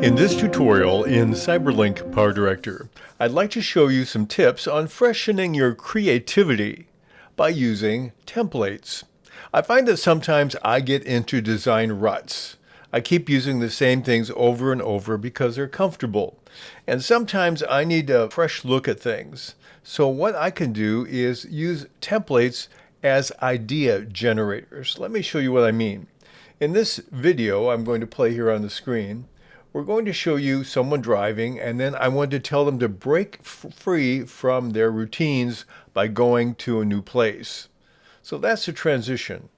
In this tutorial in Cyberlink PowerDirector, I'd like to show you some tips on freshening your creativity by using templates. I find that sometimes I get into design ruts. I keep using the same things over and over because they're comfortable. And sometimes I need a fresh look at things. So what I can do is use templates as idea generators. Let me show you what I mean. In this video I'm going to play here on the screen, we're going to show you someone driving, and then I want to tell them to break free from their routines by going to a new place. So that's the transition.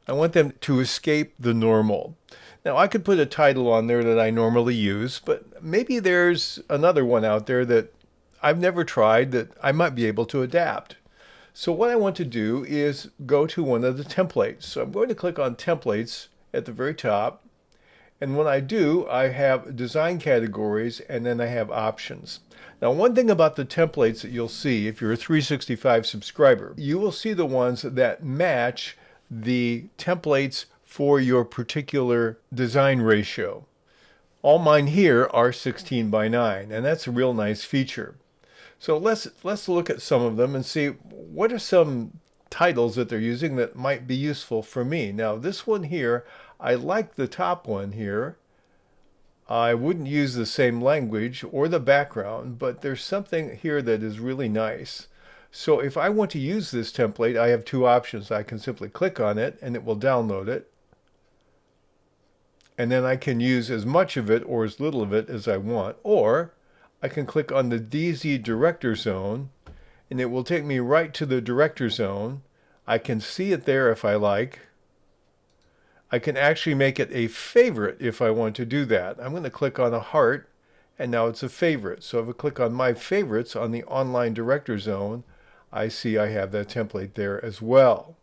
I want them to escape the normal. Now I could put a title on there that I normally use, but maybe there's another one out there that I've never tried that I might be able to adapt. So what I want to do is go to one of the templates. So I'm going to click on templates at the very top. And when I do, I have design categories and then I have options. Now, one thing about the templates that you'll see if you're a 365 subscriber, you will see the ones that match the templates for your particular design ratio. All mine here are 16 by 9, and that's a real nice feature. So let's look at some of them and see what are some titles that they're using that might be useful for me. Now, this one here, I like the top one here. I wouldn't use the same language or the background, but there's something here that is really nice. So if I want to use this template, I have two options. I can simply click on it and it will download it. And then I can use as much of it or as little of it as I want. Or I can click on the DZ Director Zone and it will take me right to the Director Zone. I can see it there if I like. I can actually make it a favorite if I want to do that. I'm going to click on a heart, and now it's a favorite. So if I click on my favorites on the online director zone, I see I have that template there as well.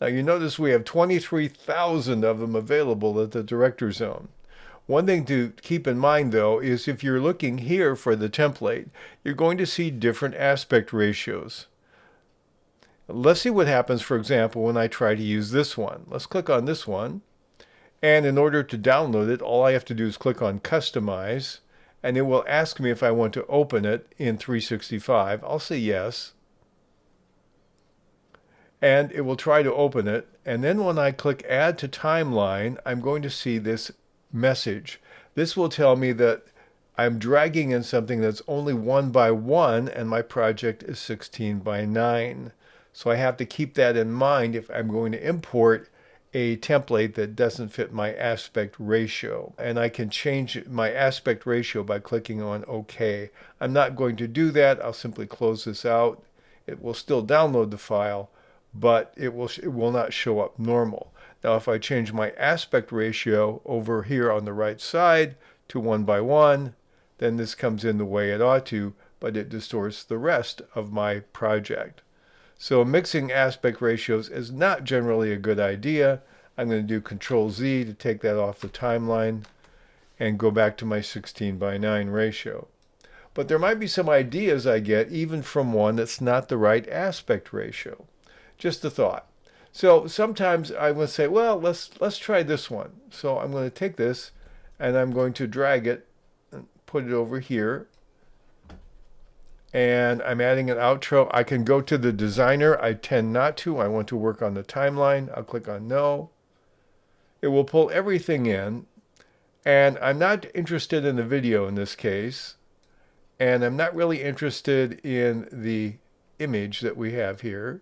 Now you notice we have 23,000 of them available at the director zone. One thing to keep in mind though is if you're looking here for the template, you're going to see different aspect ratios. Let's see what happens, for example, when I try to use this one. Let's click on this one. And in order to download it, all I have to do is click on Customize. And it will ask me if I want to open it in 365. I'll say yes. And it will try to open it. And then when I click Add to Timeline, I'm going to see this message. This will tell me that I'm dragging in something that's only 1 by 1, and my project is 16 by 9. So I have to keep that in mind if I'm going to import a template that doesn't fit my aspect ratio. And I can change my aspect ratio by clicking on OK. I'm not going to do that. I'll simply close this out. It will still download the file, but it will not show up normal. Now if I change my aspect ratio over here on the right side to 1 by 1, then this comes in the way it ought to, but it distorts the rest of my project. So mixing aspect ratios is not generally a good idea. I'm going to do Control Z to take that off the timeline and go back to my 16 by 9 ratio. But there might be some ideas I get even from one that's not the right aspect ratio. Just a thought. So sometimes I will say, well, let's try this one. So I'm going to take this and I'm going to drag it and put it over here. And I'm adding an outro. I can go to the designer. I tend not to. I want to work on the timeline. I'll click on no. It will pull everything in. And I'm not interested in the video in this case. And I'm not really interested in the image that we have here.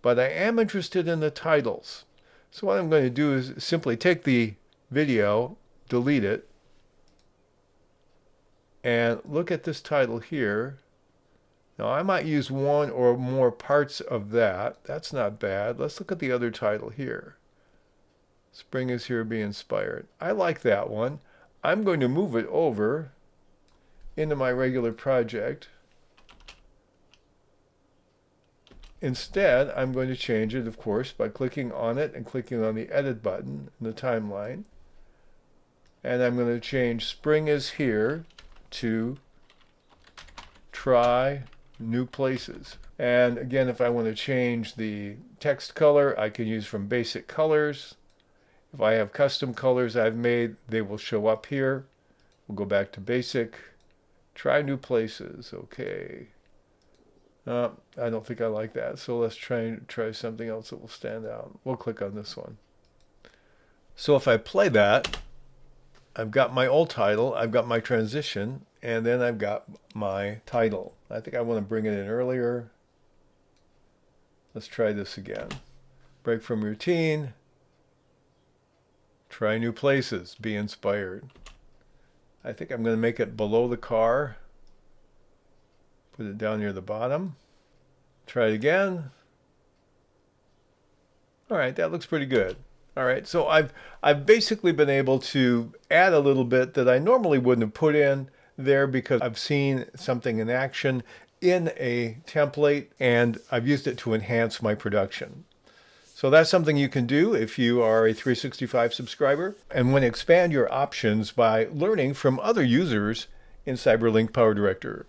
But I am interested in the titles. So what I'm going to do is simply take the video, delete it, and look at this title here. Now I might use one or more parts of that. That's not bad. Let's look at the other title here. Spring is here, be inspired. I like that one. I'm going to move it over into my regular project. Instead, I'm going to change it, of course, by clicking on it and clicking on the edit button in the timeline. And I'm going to change spring is here to try new places. And again, if I want to change the text color, I can use from basic colors. If I have custom colors I've made, they will show up here. We'll go back to basic. Try new places. Okay. I don't think I like that. So let's try something else that will stand out. We'll click on this one. So if I play that, I've got my old title, I've got my transition, and then I've got my title. I think I want to bring it in earlier. Let's try this again. Break from routine. Try new places. Be inspired. I think I'm going to make it below the car. Put it down near the bottom. Try it again. All right, that looks pretty good. All right, so I've basically been able to add a little bit that I normally wouldn't have put in there because I've seen something in action in a template and I've used it to enhance my production. So that's something you can do if you are a 365 subscriber and want to expand your options by learning from other users in CyberLink PowerDirector.